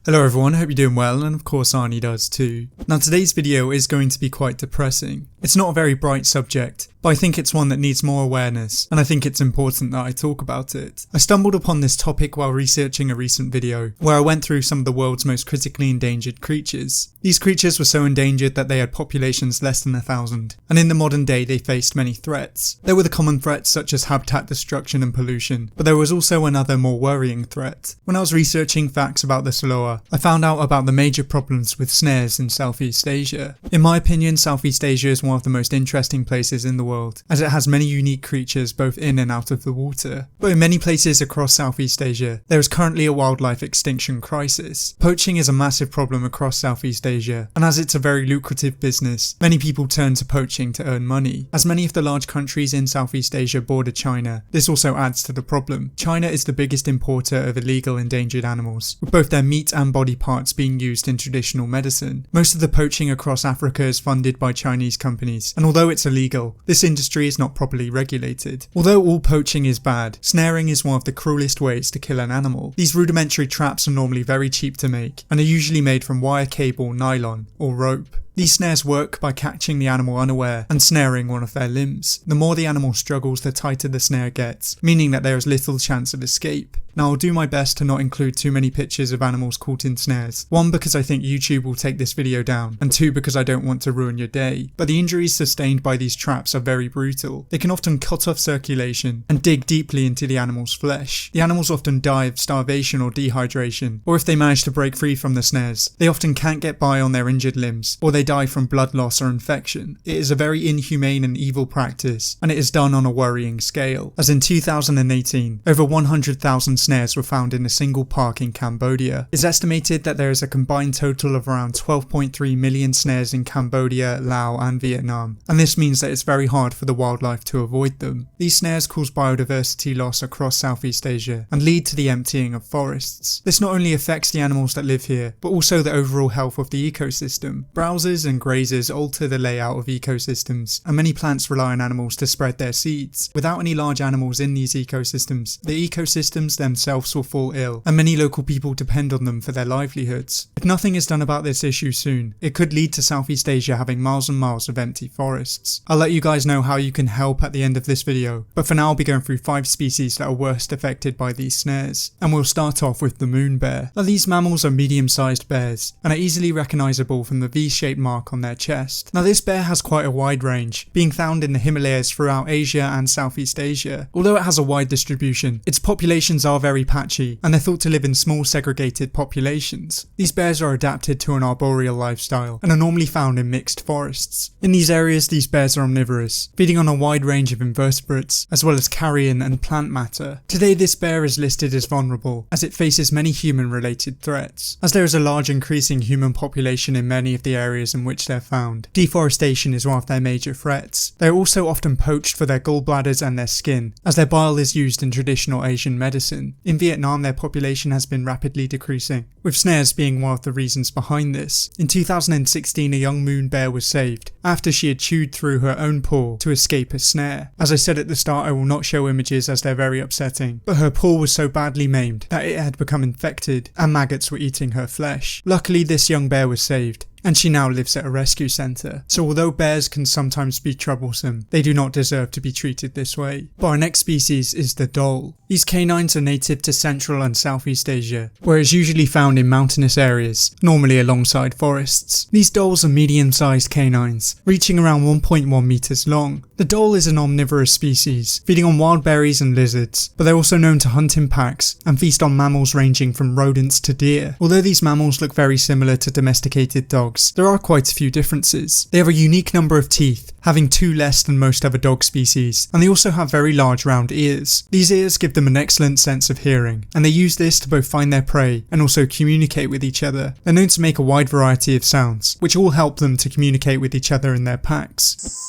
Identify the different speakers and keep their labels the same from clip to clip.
Speaker 1: Hello everyone, hope you're doing well, and of course Arnie does too. Now today's video is going to be quite depressing. It's not a very bright subject, but I think it's one that needs more awareness, and I think it's important that I talk about it. I stumbled upon this topic while researching a recent video, where I went through some of the world's most critically endangered creatures. These creatures were so endangered that they had populations less than 1,000, and in the modern day they faced many threats. There were the common threats such as habitat destruction and pollution, but there was also another more worrying threat. When I was researching facts about the sloa, I found out about the major problems with snares in Southeast Asia. In my opinion, Southeast Asia is one of the most interesting places in the world, as it has many unique creatures both in and out of the water. But in many places across Southeast Asia, there is currently a wildlife extinction crisis. Poaching is a massive problem across Southeast Asia, and as it's a very lucrative business, many people turn to poaching to earn money. As many of the large countries in Southeast Asia border China, this also adds to the problem. China is the biggest importer of illegal endangered animals, with both their meat and body parts being used in traditional medicine. Most of the poaching across Africa is funded by Chinese companies, and although it's illegal, this industry is not properly regulated. Although all poaching is bad, snaring is one of the cruelest ways to kill an animal. These rudimentary traps are normally very cheap to make, and are usually made from wire cable, nylon, or rope. These snares work by catching the animal unaware and snaring one of their limbs. The more the animal struggles, the tighter the snare gets, meaning that there is little chance of escape. Now I'll do my best to not include too many pictures of animals caught in snares. One, because I think YouTube will take this video down, and two, because I don't want to ruin your day. But the injuries sustained by these traps are very brutal. They can often cut off circulation and dig deeply into the animal's flesh. The animals often die of starvation or dehydration, or if they manage to break free from the snares, they often can't get by on their injured limbs, or they die from blood loss or infection. It is a very inhumane and evil practice, and it is done on a worrying scale. As in 2018, over 100,000 snares were found in a single park in Cambodia. It's estimated that there is a combined total of around 12.3 million snares in Cambodia, Laos and Vietnam, and this means that it's very hard for the wildlife to avoid them. These snares cause biodiversity loss across Southeast Asia and lead to the emptying of forests. This not only affects the animals that live here, but also the overall health of the ecosystem. Browsers and grazers alter the layout of ecosystems, and many plants rely on animals to spread their seeds. Without any large animals in these ecosystems, the ecosystems themselves will fall ill, and many local people depend on them for their livelihoods. If nothing is done about this issue soon, it could lead to Southeast Asia having miles and miles of empty forests. I'll let you guys know how you can help at the end of this video, but for now I'll be going through 5 species that are worst affected by these snares, and we'll start off with the moon bear. Now these mammals are medium-sized bears, and are easily recognisable from the V-shaped mark on their chest. Now this bear has quite a wide range, being found in the Himalayas throughout Asia and Southeast Asia. Although it has a wide distribution, its populations are very patchy, and they're thought to live in small segregated populations. These bears are adapted to an arboreal lifestyle, and are normally found in mixed forests. In these areas, these bears are omnivorous, feeding on a wide range of invertebrates, as well as carrion and plant matter. Today this bear is listed as vulnerable, as it faces many human-related threats. As there is a large increasing human population in many of the areas in which they're found, deforestation is one of their major threats. They are also often poached for their gallbladders and their skin, as their bile is used in traditional Asian medicine. In Vietnam, their population has been rapidly decreasing, with snares being one of the reasons behind this. In 2016, a young moon bear was saved after she had chewed through her own paw to escape a snare. As I said at the start, I will not show images as they're very upsetting, but her paw was so badly maimed that it had become infected and maggots were eating her flesh. Luckily, this young bear was saved, and she now lives at a rescue centre. So although bears can sometimes be troublesome, they do not deserve to be treated this way. But our next species is the dhole. These canines are native to Central and Southeast Asia, where it's usually found in mountainous areas, normally alongside forests. These dholes are medium-sized canines, reaching around 1.1 meters long. The dhole is an omnivorous species, feeding on wild berries and lizards, but they're also known to hunt in packs and feast on mammals ranging from rodents to deer. Although these mammals look very similar to domesticated dogs, there are quite a few differences. They have a unique number of teeth, having 2 less than most other dog species, and they also have very large round ears. These ears give them an excellent sense of hearing, and they use this to both find their prey and also communicate with each other. They're known to make a wide variety of sounds, which all help them to communicate with each other in their packs.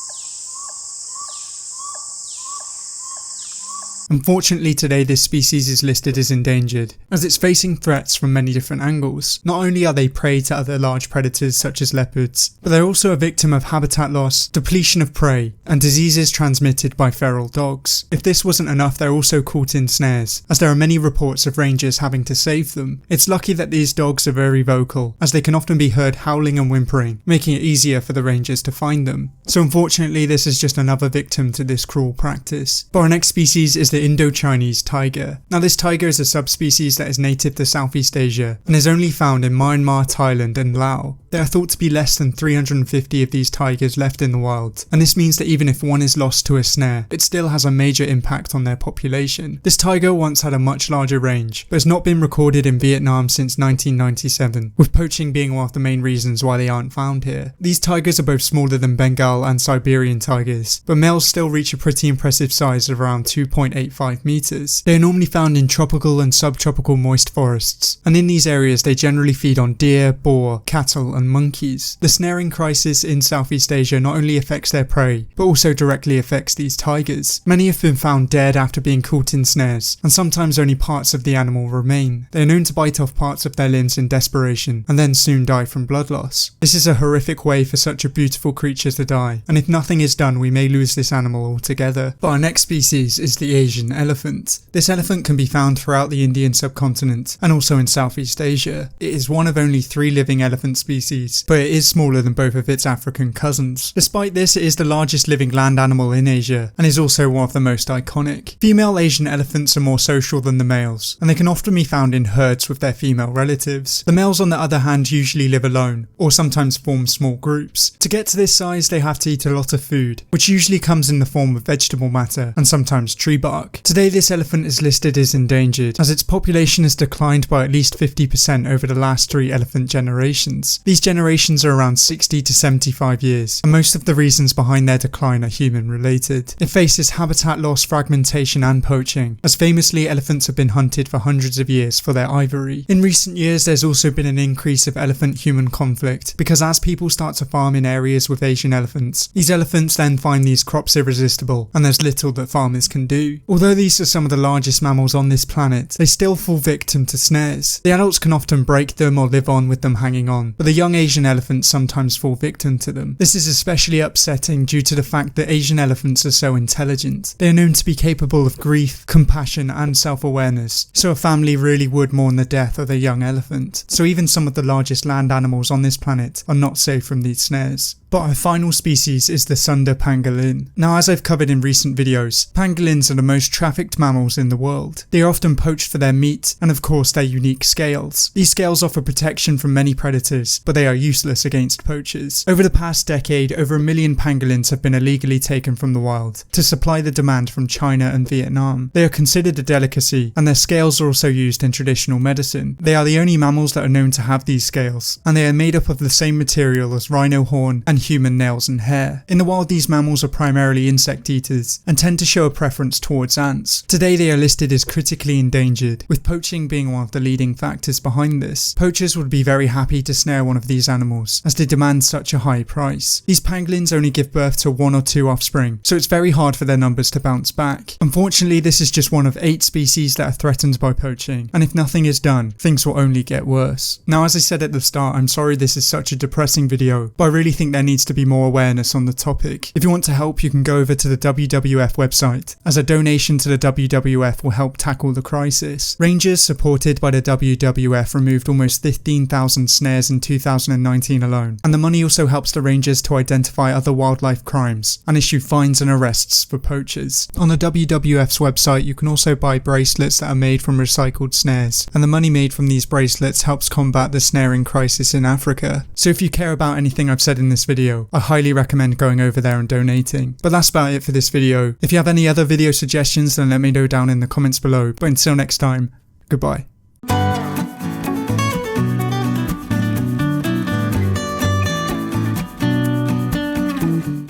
Speaker 1: species. Unfortunately today this species is listed as endangered, as it's facing threats from many different angles. Not only are they prey to other large predators such as leopards, but they're also a victim of habitat loss, depletion of prey, and diseases transmitted by feral dogs. If this wasn't enough, they're also caught in snares, as there are many reports of rangers having to save them. It's lucky that these dogs are very vocal, as they can often be heard howling and whimpering, making it easier for the rangers to find them. So unfortunately this is just another victim to this cruel practice. But our next species is the Indo-Chinese tiger. Now this tiger is a subspecies that is native to Southeast Asia and is only found in Myanmar, Thailand and Laos. There are thought to be less than 350 of these tigers left in the wild, and this means that even if one is lost to a snare, it still has a major impact on their population. This tiger once had a much larger range, but has not been recorded in Vietnam since 1997, with poaching being one of the main reasons why they aren't found here. These tigers are both smaller than Bengal and Siberian tigers, but males still reach a pretty impressive size of around 2.85 meters. They are normally found in tropical and subtropical moist forests, and in these areas they generally feed on deer, boar, cattle and monkeys. The snaring crisis in Southeast Asia not only affects their prey, but also directly affects these tigers. Many have been found dead after being caught in snares, and sometimes only parts of the animal remain. They are known to bite off parts of their limbs in desperation, and then soon die from blood loss. This is a horrific way for such a beautiful creature to die, and if nothing is done we may lose this animal altogether. But our next species is the Asian elephant. This elephant can be found throughout the Indian subcontinent, and also in Southeast Asia. It is one of only 3 living elephant species, but it is smaller than both of its African cousins. Despite this, it is the largest living land animal in Asia, and is also one of the most iconic. Female Asian elephants are more social than the males, and they can often be found in herds with their female relatives. The males on the other hand usually live alone, or sometimes form small groups. To get to this size they have to eat a lot of food, which usually comes in the form of vegetable matter, and sometimes tree bark. Today this elephant is listed as endangered, as its population has declined by at least 50% over the last 3 elephant generations. These generations are around 60 to 75 years, and most of the reasons behind their decline are human related. It faces habitat loss, fragmentation and poaching, as famously elephants have been hunted for hundreds of years for their ivory. In recent years there's also been an increase of elephant-human conflict, because as people start to farm in areas with Asian elephants, these elephants then find these crops irresistible, and there's little that farmers can do. Although these are some of the largest mammals on this planet, they still fall victim to snares. The adults can often break them or live on with them hanging on, but the young Asian elephants sometimes fall victim to them. This is especially upsetting due to the fact that Asian elephants are so intelligent. They are known to be capable of grief, compassion and self-awareness, so a family really would mourn the death of a young elephant. So even some of the largest land animals on this planet are not safe from these snares. But our final species is the Sunda pangolin. Now as I've covered in recent videos, pangolins are the most trafficked mammals in the world. They are often poached for their meat and of course their unique scales. These scales offer protection from many predators, but they are useless against poachers. Over the past decade, over 1 million pangolins have been illegally taken from the wild to supply the demand from China and Vietnam. They are considered a delicacy, and their scales are also used in traditional medicine. They are the only mammals that are known to have these scales, and they are made up of the same material as rhino horn and human nails and hair. In the wild these mammals are primarily insect eaters and tend to show a preference towards ants. Today they are listed as critically endangered, with poaching being one of the leading factors behind this. Poachers would be very happy to snare one of these animals, as they demand such a high price. These pangolins only give birth to 1 or 2 offspring, so it's very hard for their numbers to bounce back. Unfortunately this is just one of 8 species that are threatened by poaching, and if nothing is done, things will only get worse. Now as I said at the start, I'm sorry this is such a depressing video, but I really think there needs to be more awareness on the topic. If you want to help, you can go over to the WWF website, as a donation to the WWF will help tackle the crisis. Rangers supported by the WWF removed almost 15,000 snares in 2019 alone, and the money also helps the rangers to identify other wildlife crimes and issue fines and arrests for poachers. On the WWF's website you can also buy bracelets that are made from recycled snares, and the money made from these bracelets helps combat the snaring crisis in Africa. So if you care about anything I've said in this video, I highly recommend going over there and donating. But that's about it for this video. If you have any other video suggestions then let me know down in the comments below, but until next time, goodbye.